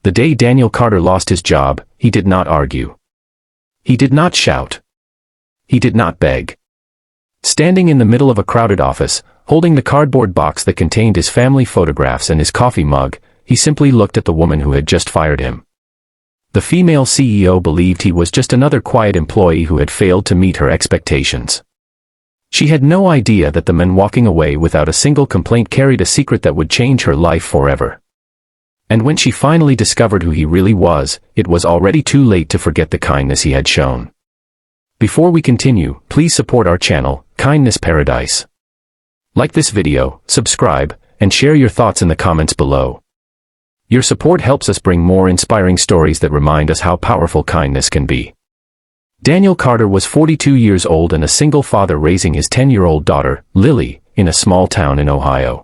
The day Daniel Carter lost his job, he did not argue. He did not shout. He did not beg. Standing in the middle of a crowded office, holding the cardboard box that contained his family photographs and his coffee mug, he simply looked at the woman who had just fired him. The female CEO believed he was just another quiet employee who had failed to meet her expectations. She had no idea that the man walking away without a single complaint carried a secret that would change her life forever. And when she finally discovered who he really was, it was already too late to forget the kindness he had shown. Before we continue, please support our channel, Kindness Paradise. Like this video, subscribe, and share your thoughts in the comments below. Your support helps us bring more inspiring stories that remind us how powerful kindness can be. Daniel Carter was 42 years old and a single father raising his 10-year-old daughter, Lily, in a small town in Ohio.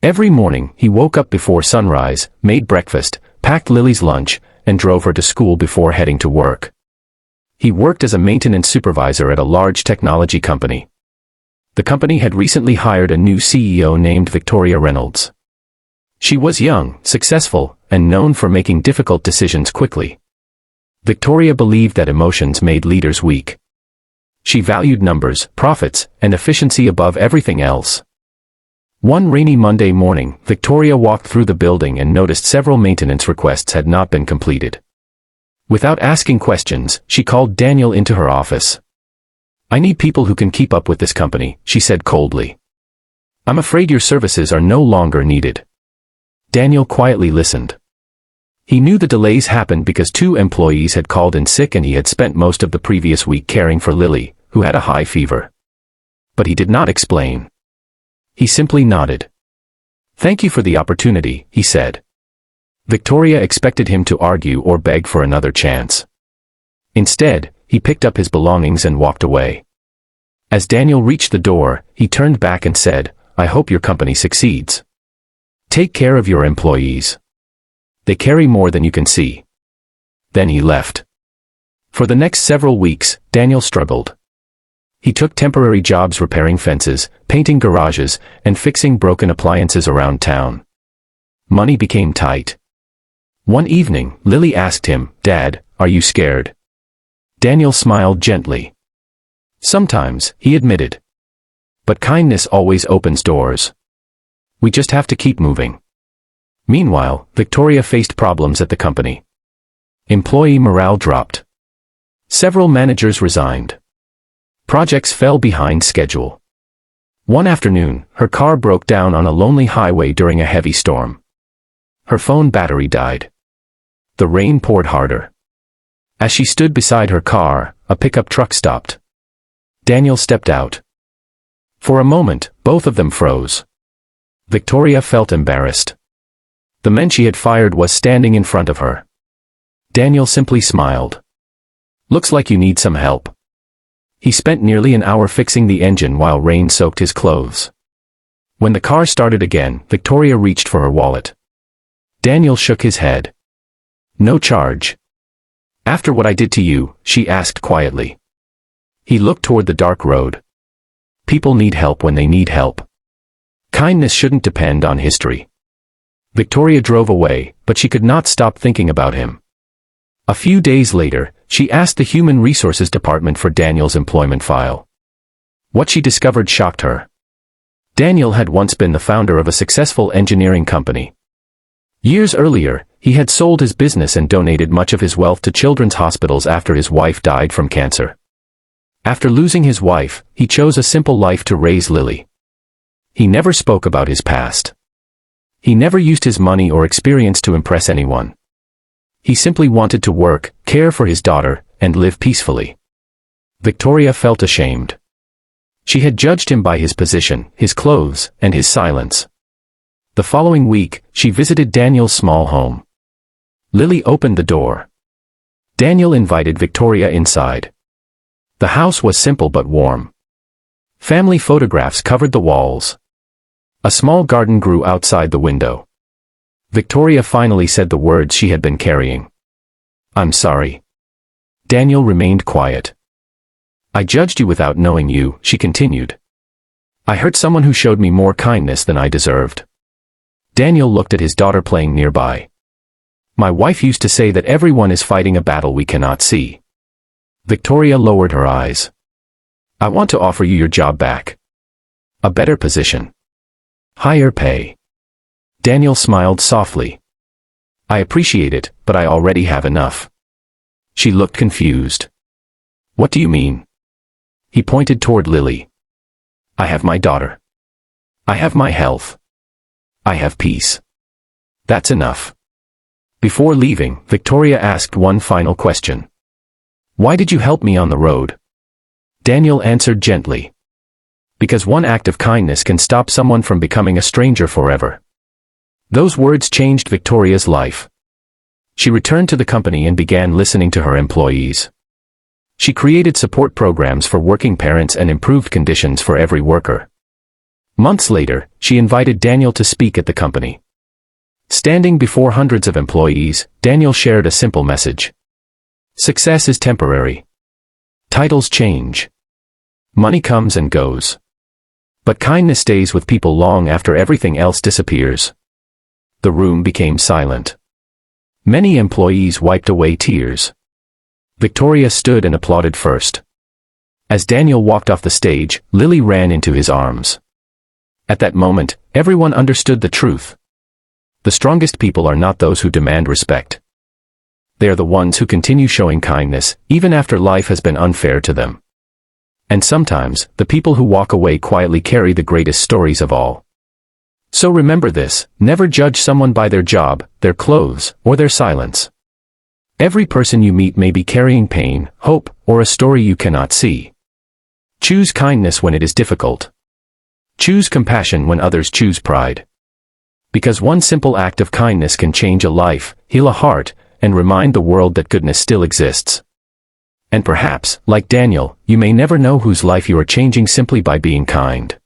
Every morning, he woke up before sunrise, made breakfast, packed Lily's lunch, and drove her to school before heading to work. He worked as a maintenance supervisor at a large technology company. The company had recently hired a new CEO named Victoria Reynolds. She was young, successful, and known for making difficult decisions quickly. Victoria believed that emotions made leaders weak. She valued numbers, profits, and efficiency above everything else. One rainy Monday morning, Victoria walked through the building and noticed several maintenance requests had not been completed. Without asking questions, she called Daniel into her office. "I need people who can keep up with this company," she said coldly. "I'm afraid your services are no longer needed." Daniel quietly listened. He knew the delays happened because 2 employees had called in sick and he had spent most of the previous week caring for Lily, who had a high fever. But he did not explain. He simply nodded. "Thank you for the opportunity," he said. Victoria expected him to argue or beg for another chance. Instead, he picked up his belongings and walked away. As Daniel reached the door, he turned back and said, "I hope your company succeeds. Take care of your employees. They carry more than you can see." Then he left. For the next several weeks, Daniel struggled. He took temporary jobs repairing fences, painting garages, and fixing broken appliances around town. Money became tight. One evening, Lily asked him, "Dad, are you scared?" Daniel smiled gently. "Sometimes," he admitted. "But kindness always opens doors. We just have to keep moving." Meanwhile, Victoria faced problems at the company. Employee morale dropped. Several managers resigned. Projects fell behind schedule. One afternoon, her car broke down on a lonely highway during a heavy storm. Her phone battery died. The rain poured harder. As she stood beside her car, a pickup truck stopped. Daniel stepped out. For a moment, both of them froze. Victoria felt embarrassed. The man she had fired was standing in front of her. Daniel simply smiled. "Looks like you need some help." He spent nearly an hour fixing the engine while rain soaked his clothes. When the car started again, Victoria reached for her wallet. Daniel shook his head. "No charge." "After what I did to you?" she asked quietly. He looked toward the dark road. People need help when they need help. Kindness shouldn't depend on history. Victoria drove away, but she could not stop thinking about him. A few days later, she asked the Human Resources Department for Daniel's employment file. What she discovered shocked her. Daniel had once been the founder of a successful engineering company. Years earlier, he had sold his business and donated much of his wealth to children's hospitals after his wife died from cancer. After losing his wife, he chose a simple life to raise Lily. He never spoke about his past. He never used his money or experience to impress anyone. He simply wanted to work, care for his daughter, and live peacefully. Victoria felt ashamed. She had judged him by his position, his clothes, and his silence. The following week, she visited Daniel's small home. Lily opened the door. Daniel invited Victoria inside. The house was simple but warm. Family photographs covered the walls. A small garden grew outside the window. Victoria finally said the words she had been carrying. "I'm sorry." Daniel remained quiet. "I judged you without knowing you," she continued. "I hurt someone who showed me more kindness than I deserved." Daniel looked at his daughter playing nearby. My wife used to say that everyone is fighting a battle we cannot see. Victoria lowered her eyes. I want to offer you your job back. A better position. Higher pay. Daniel smiled softly. I appreciate it, but I already have enough. She looked confused. What do you mean? He pointed toward Lily. I have my daughter. I have my health. I have peace. That's enough. Before leaving, Victoria asked one final question. Why did you help me on the road? Daniel answered gently. Because one act of kindness can stop someone from becoming a stranger forever. Those words changed Victoria's life. She returned to the company and began listening to her employees. She created support programs for working parents and improved conditions for every worker. Months later, she invited Daniel to speak at the company. Standing before hundreds of employees, Daniel shared a simple message. Success is temporary. Titles change. Money comes and goes. But kindness stays with people long after everything else disappears. The room became silent. Many employees wiped away tears. Victoria stood and applauded first. As Daniel walked off the stage, Lily ran into his arms. At that moment, everyone understood the truth. The strongest people are not those who demand respect. They are the ones who continue showing kindness, even after life has been unfair to them. And sometimes, the people who walk away quietly carry the greatest stories of all. So remember this, never judge someone by their job, their clothes, or their silence. Every person you meet may be carrying pain, hope, or a story you cannot see. Choose kindness when it is difficult. Choose compassion when others choose pride. Because one simple act of kindness can change a life, heal a heart, and remind the world that goodness still exists. And perhaps, like Daniel, you may never know whose life you are changing simply by being kind.